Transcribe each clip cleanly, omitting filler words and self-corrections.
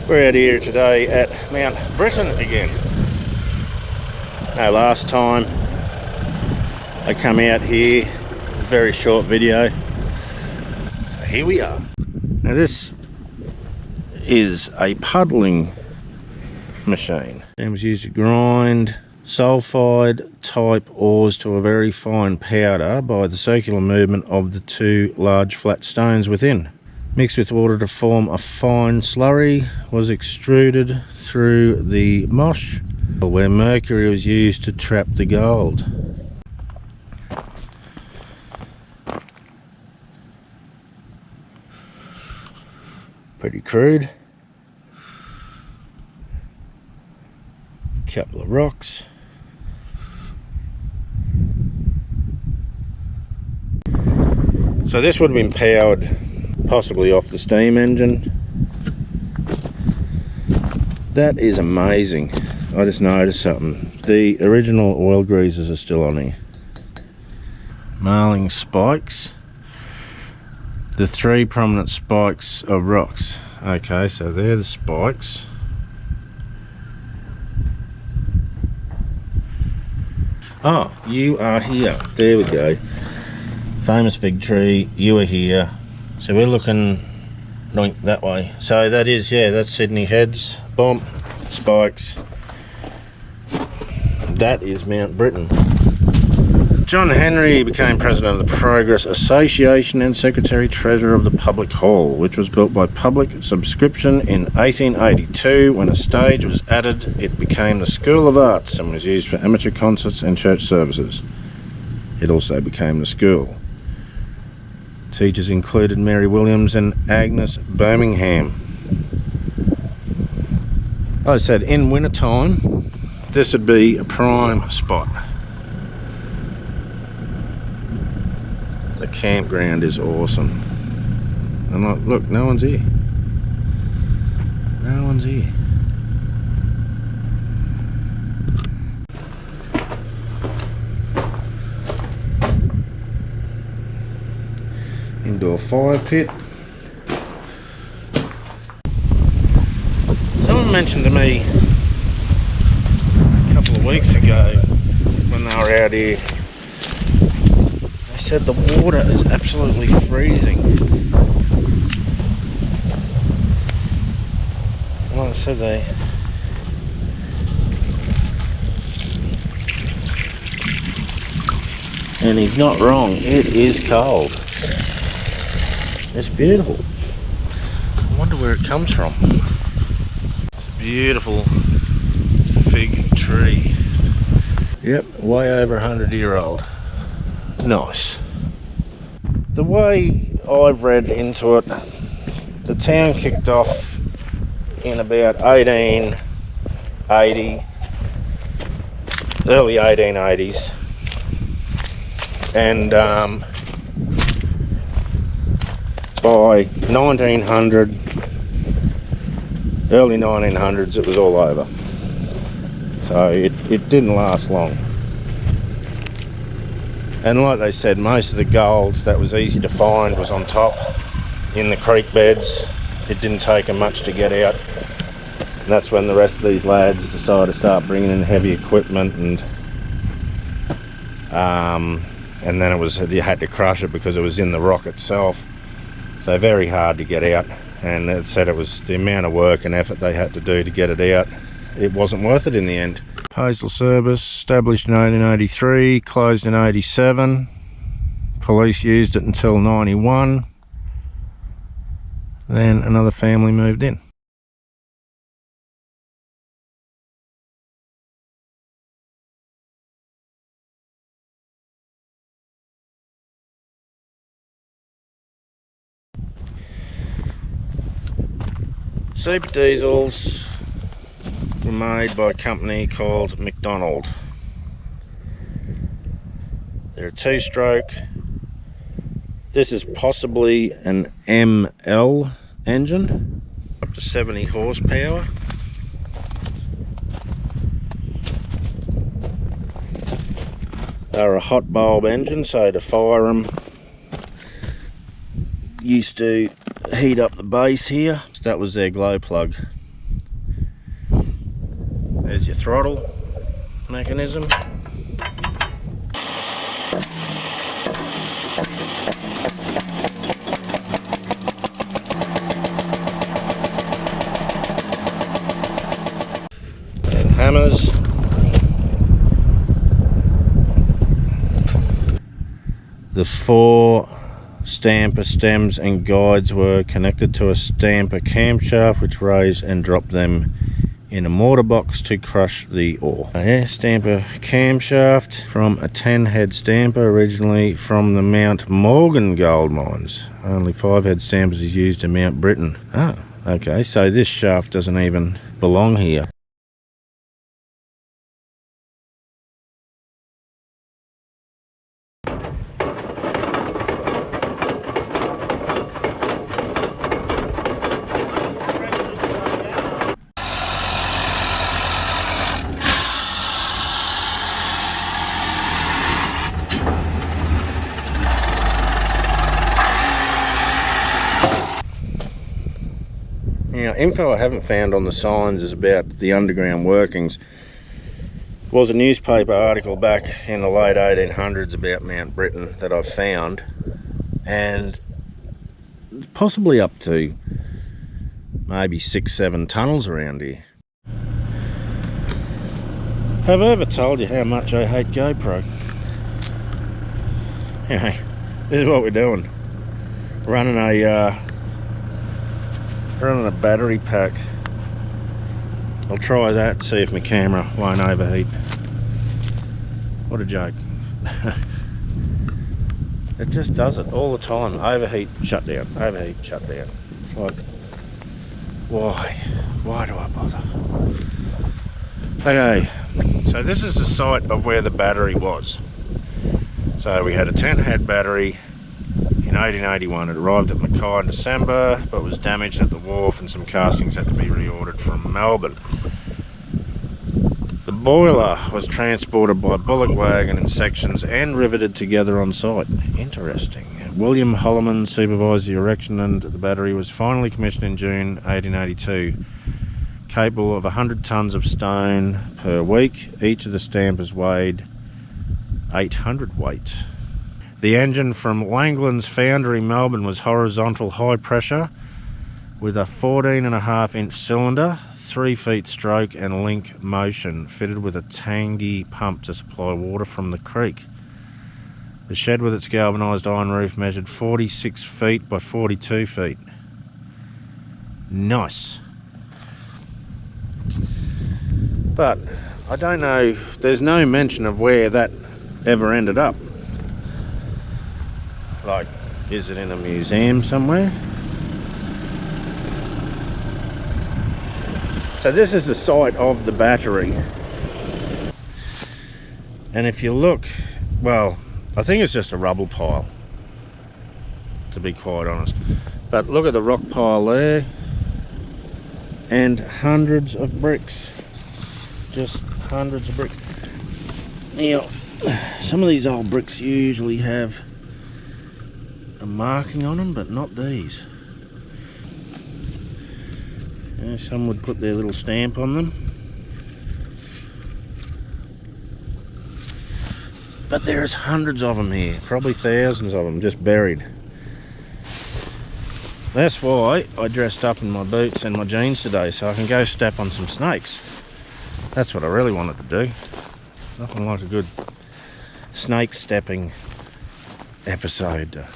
We're out here today at Mount Britton again. Now, last time I come out here, a very short video. So here we are. Now this is a puddling machine. It was used to grind sulfide type ores to a very fine powder by the circular movement of the two large flat stones within. Mixed with water to form a fine slurry, was extruded through the mosh, where mercury was used to trap the gold. Pretty crude. Couple of rocks. So this would have been powered possibly off the steam engine. That is amazing. I just noticed something. The original oil greasers are still on here. Marling spikes. The three prominent spikes of rocks. Okay, so they're the spikes. Oh, you are here. There we go. Famous fig tree, you are here. So we're looking like that way. So that is, yeah, that's Sydney Heads. Boom, spikes. That is Mount Britton. John Henry became president of the Progress Association and secretary treasurer of the Public Hall, which was built by public subscription in 1882. When a stage was added, it became the School of Arts and was used for amateur concerts and church services. It also became the school. Teachers included Mary Williams and Agnes Birmingham. Like I said, in winter time, this would be a prime spot. The campground is awesome. And look, no one's here. No one's here. Indoor fire pit. Someone mentioned to me a couple of weeks ago when they were out here, they said the water is absolutely freezing. Well, I said and he's not wrong, it is cold. It's beautiful. I wonder where it comes from. It's a beautiful fig tree. Yep, way over 100-year-old. Nice. The way I've read into it, the town kicked off in about 1880, early 1880s, and by 1900, early 1900s, it was all over. So it didn't last long. And like they said, most of the gold that was easy to find was on top in the creek beds. It didn't take them much to get out. And that's when the rest of these lads decided to start bringing in heavy equipment, and then you had to crush it because it was in the rock itself. So very hard to get out, and it said it was the amount of work and effort they had to do to get it out. It wasn't worth it in the end. Postal Service, established in 1883, closed in 87. Police used it until 91. Then another family moved in. Super diesels were made by a company called McDonald. They're a two-stroke. This is possibly an ML engine, up to 70 horsepower. They're a hot bulb engine, so to fire them used to heat up the base here. That was their glow plug. There's your throttle mechanism. And hammers. The 4 stamper stems and guides were connected to a stamper camshaft which raised and dropped them in a mortar box to crush the ore. A stamper camshaft from a 10-head stamper originally from the Mount Morgan gold mines. Only 5-head stampers is used in Mount Britton. Oh, okay, so this shaft doesn't even belong here. Now, info I haven't found on the signs is about the underground workings. Was a newspaper article back in the late 1800s about Mount Britton that I've found, and possibly up to maybe 6-7 tunnels around here. Have I ever told you how much I hate GoPro? Anyway, this is what we're doing. Running a battery pack. I'll try that, see if my camera won't overheat. What a joke. It just does it all the time. Overheat, shut down, overheat, shut down. It's like, why do I bother? Okay, so this is the site of where the battery was. So we had a 10-head battery in 1881. It arrived at Mackay in December, but was damaged at the wharf and some castings had to be reordered from Melbourne. The boiler was transported by bullock wagon in sections and riveted together on site. Interesting. William Holloman supervised the erection, and the battery was finally commissioned in June 1882. Capable of 100 tonnes of stone per week. Each of the stampers weighed 800 weight. The engine from Langland's foundry Melbourne was horizontal high pressure with a 14.5-inch cylinder, 3 feet stroke and link motion, fitted with a tangy pump to supply water from the creek. The shed with its galvanised iron roof measured 46 feet by 42 feet. Nice. But I don't know, there's no mention of where that ever ended up. Like, is it in a museum somewhere? So this is the site of the battery. And if you look, well, I think it's just a rubble pile, to be quite honest. But look at the rock pile there. And hundreds of bricks. Just hundreds of bricks. Now, some of these old bricks usually have a marking on them, but not these. Some would put their little stamp on them, but there's hundreds of them here, probably thousands of them just buried. That's why I dressed up in my boots and my jeans today, so I can go step on some snakes. That's what I really wanted to do. Nothing like a good snake stepping episode.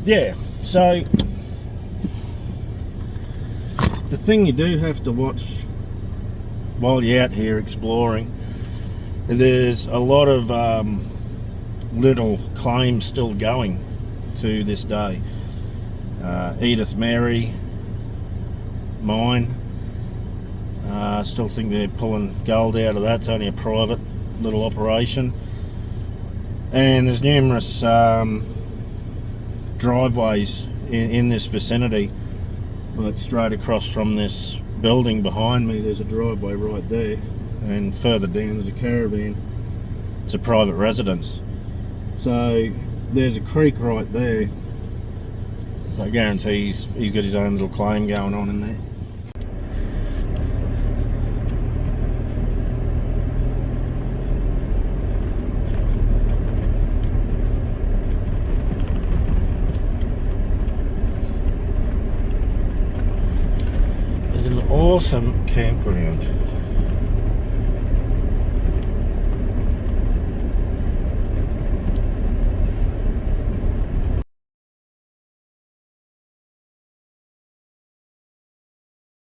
Yeah, so the thing you do have to watch while you're out here exploring, there's a lot of little claims still going to this day. Edith Mary mine, I still think they're pulling gold out of that. It's only a private little operation, and there's numerous driveways in this vicinity. Like straight across from this building behind me, there's a driveway right there, and further down there's a caravan. It's a private residence. So there's a creek right there. I guarantee he's got his own little claim going on in there. awesome campground.